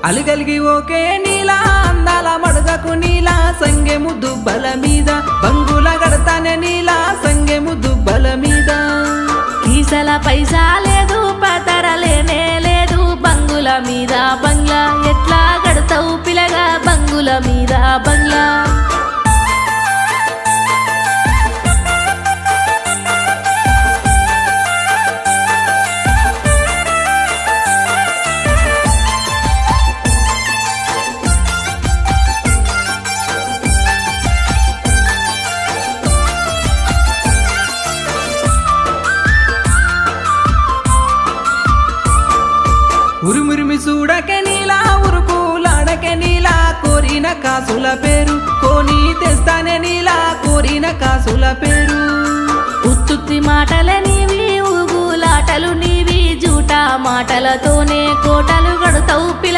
అలిగలిగి okay నీలా అందాల మడుగకు నీలా సంగెము దుబ్బల మీద బంగుల గడతానే నీలా సంగెము దుబ్బల మీద కీసల పైసా లేదు పతరలేనే లేదు బంగుల మీద బంగ్లా ఎట్లా గడతావు పిలగా బంగుల మీద బంగ్లా ఉరుమురిమి చూడకే నీలా ఉరుకులాడకే నీలా కోరిన కాసుల పేరు కోని తెస్తానే నీలా కోరిన కాసుల పేరు ఉత్తుత్తి మాటలే నీవి ఊగులాటలు నీవి జూటా మాటలతోనే కోటలు గడుతావు పిల్ల